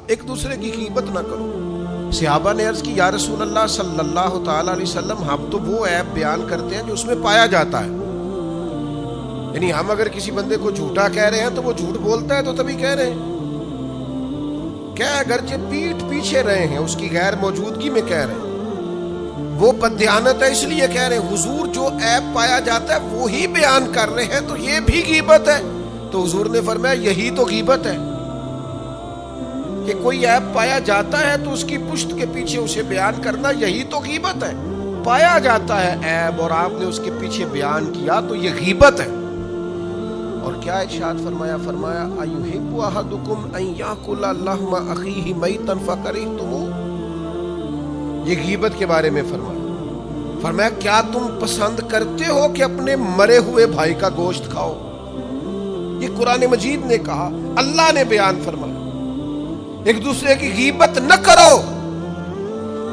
ایک دوسرے کی غیبت نہ کرو۔ صحابہ نے عرض کی یا رسول اللہ صلی اللہ تعالیٰ علیہ وسلم ہم تو وہ عیب بیان کرتے ہیں جو اس میں پایا جاتا ہے، یعنی ہم اگر کسی بندے کو جھوٹا کہہ رہے ہیں تو وہ جھوٹ بولتا ہے تو تبھی کہہ رہے ہیں، کیا اگرچہ پیٹھ پیچھے رہے ہیں اس کی غیر موجودگی میں کہہ رہے ہیں، وہ بددیانت ہے اس لیے کہہ رہے ہیں۔ حضور جو عیب پایا جاتا ہے وہی بیان کر رہے ہیں تو یہ بھی غیبت ہے۔ تو حضور نے فرمایا یہی تو غیبت ہے کہ کوئی عیب پایا جاتا ہے تو اس کی پشت کے پیچھے اسے بیان کرنا، یہی تو غیبت ہے۔ پایا جاتا ہے عیب اور آپ نے اس کے پیچھے بیان کیا تو یہ غیبت ہے۔ اور کیا ارشاد فرمایا؟ فرمایا ایحب احدکم ان یاکل لحم اخیہ میتا فکرہتموہ، یہ غیبت کے بارے میں فرمایا کیا تم پسند کرتے ہو کہ اپنے مرے ہوئے بھائی کا گوشت کھاؤ؟ یہ قرآن مجید نے کہا، اللہ نے بیان فرمایا ایک دوسرے کی غیبت نہ کرو۔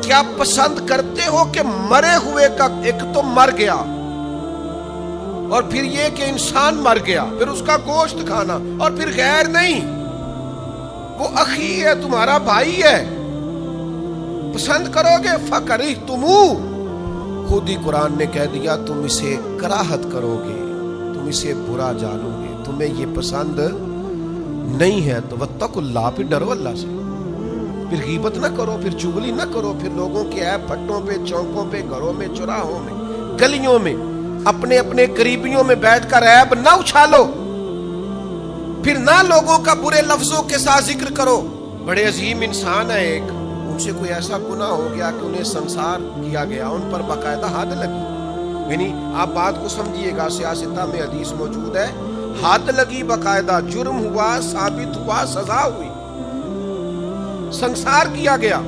کیا پسند کرتے ہو کہ مرے ہوئے کا ایک تو مر گیا اور پھر یہ کہ انسان مر گیا پھر اس کا گوشت کھانا، اور پھر غیر نہیں، وہ اخی ہے، تمہارا بھائی ہے، پسند کرو گے؟ فکرہتموہ، خود ہی قرآن نے کہہ دیا تم اسے کراہت کرو گے، تم اسے برا جانو گے، تمہیں یہ پسند نہیں ہے۔ تو واتقوا اللہ، پھر ڈرو اللہ سے، پھر غیبت نہ کرو، پھر چغلی نہ کرو، پھر لوگوں کے عیب پھٹوں پہ، چوکوں پہ، گھروں میں، چوراہوں میں، گلیوں میں، اپنے اپنے قریبیوں میں بیٹھ کر عیب نہ اچھالو، پھر نہ لوگوں کا برے لفظوں کے ساتھ ذکر کرو۔ بڑے عظیم انسان ہے ایک، ان سے کوئی ایسا گناہ ہو گیا کہ انہیں سنسار کیا گیا، ان پر باقاعدہ حد لگی، یعنی آپ بات کو سمجھیے گا، سیاستہ میں حدیث موجود ہے، حد لگی باقاعدہ، جرم ہوا، ثابت ہوا، سزا ہوئی، سنسار کیا گیا۔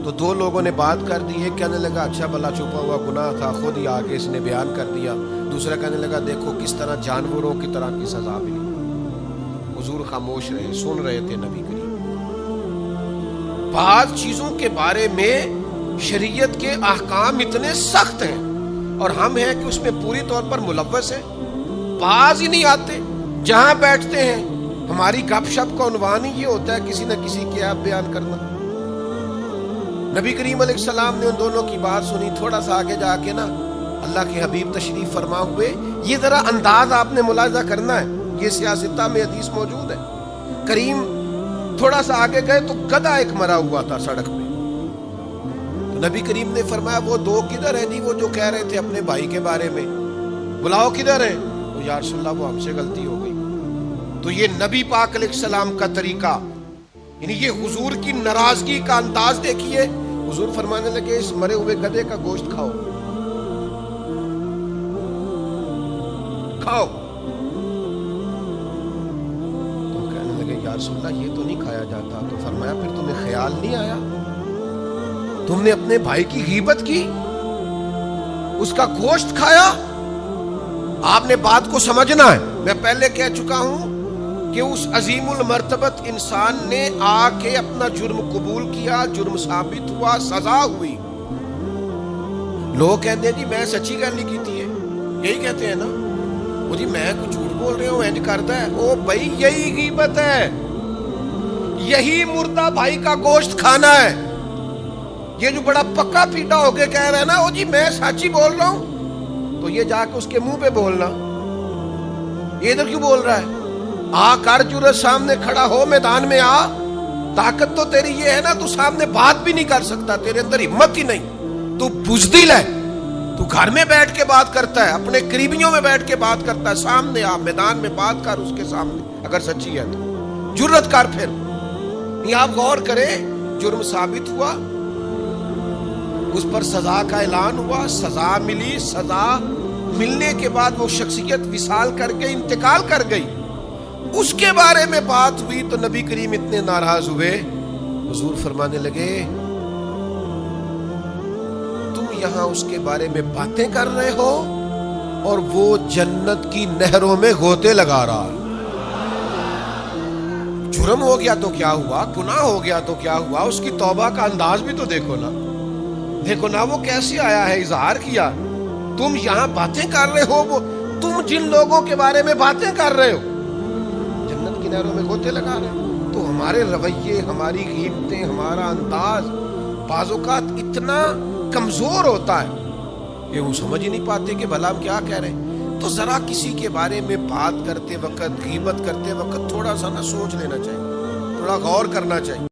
تو دو لوگوں نے بات کر دی، ایک کہنے لگا اچھا بھلا چھپا ہوا گناہ تھا، خود ہی آگے اس نے بیان کر دیا، دوسرا کہنے لگا دیکھو کس طرح جانوروں کی طرح کی سزا ملی۔ حضور خاموش رہے، سن رہے تھے نبی کریم۔ بعض چیزوں کے بارے میں شریعت کے احکام اتنے سخت ہیں اور ہم ہیں کہ اس میں پوری طور پر ملوث ہیں، باز ہی نہیں آتے۔ جہاں بیٹھتے ہیں ہماری گپ شپ کا عنوان ہی یہ ہوتا ہے کسی نہ کسی کے عیب بیان کرنا۔ نبی کریم علیہ السلام نے ان دونوں کی بات سنی، تھوڑا سا آگے جا کے نا اللہ کے حبیب تشریف فرما ہوئے، یہ ذرا انداز آپ نے ملاحظہ کرنا ہے، یہ سیاستہ میں حدیث موجود ہے۔ کریم تھوڑا سا آگے گئے تو گدھا ایک مرا ہوا تھا سڑک پہ، تو نبی کریم نے فرمایا وہ دو کدھر ہیں جی، وہ جو کہہ رہے تھے اپنے بھائی کے بارے میں، بلاؤ کدھر ہیں؟ تو یا رسول اللہ وہ ہم سے غلطی ہو گئی۔ تو یہ نبی پاک علیہ السلام کا طریقہ، یعنی یہ حضور کی ناراضگی کا انداز دیکھیے۔ حضور فرمانے لگے اس مرے ہوئے گدھے کا گوشت کھاؤ، کھاؤ۔ تو کہنے لگے یا رسول اللہ یہ تو نہیں کھایا جاتا۔ تو فرمایا پھر تمہیں خیال نہیں آیا؟ تم نے اپنے بھائی کی غیبت کی، اس کا گوشت کھایا؟ آپ نے بات کو سمجھنا ہے، میں پہلے کہہ چکا ہوں کہ اس عظیم المرتبت انسان نے آ کے اپنا جرم قبول کیا، جرم ثابت ہوا، سزا ہوئی۔ لوگ کہتے ہیں جی میں سچی گل نہیں کی ہے، یہی کہتے ہیں نا، وہ جی میں کچھ جھوٹ بول رہے ہوں، انج کرتا ہے، او بھائی یہی غیبت ہے، یہی مردہ بھائی کا گوشت کھانا ہے۔ یہ جو بڑا پکا پیٹا ہو کے کہہ رہا ہے نا او جی میں سچی بول رہا ہوں، تو یہ جا کے اس کے منہ پہ بولنا، یہ ادھر کیوں بول رہا ہے؟ آ کر جرت سامنے کھڑا ہو، میدان میں آ، طاقت تو تیری یہ ہے نا تو سامنے بات بھی نہیں کر سکتا، تیرے اندر ہمت ہی نہیں، تو بزدل ہے، تو گھر میں بیٹھ کے بات کرتا ہے، اپنے قریبیوں میں بیٹھ کے بات کرتا ہے، سامنے آ، میدان میں بات کر اس کے سامنے، اگر سچی ہے تو جرت کر۔ پھر یہ آپ غور کریں، جرم ثابت ہوا، اس پر سزا کا اعلان ہوا، سزا ملی، سزا ملنے کے بعد وہ شخصیت وصال کر کے انتقال کر گئی، اس کے بارے میں بات ہوئی تو نبی کریم اتنے ناراض ہوئے، حضور فرمانے لگے تم یہاں اس کے بارے میں باتیں کر رہے ہو اور وہ جنت کی نہروں میں غوطے لگا رہا ہے۔ جرم ہو گیا تو کیا ہوا، گناہ ہو گیا تو کیا ہوا، اس کی توبہ کا انداز بھی تو دیکھو نا، دیکھو نا وہ کیسے آیا ہے، اظہار کیا۔ تم یہاں باتیں کر رہے ہو، وہ تم جن لوگوں کے بارے میں باتیں کر رہے ہو جنت کی نہروں میں غوطے لگا رہے ہو، تو ہمارے رویے، ہماری قیمتیں، ہمارا انداز بعض اوقات اتنا کمزور ہوتا ہے کہ وہ سمجھ ہی نہیں پاتے کہ بھلا ہم کیا کہہ رہے ہیں. تو ذرا کسی کے بارے میں بات کرتے وقت، غیبت کرتے وقت تھوڑا سا نہ سوچ لینا چاہیے، تھوڑا غور کرنا چاہیے.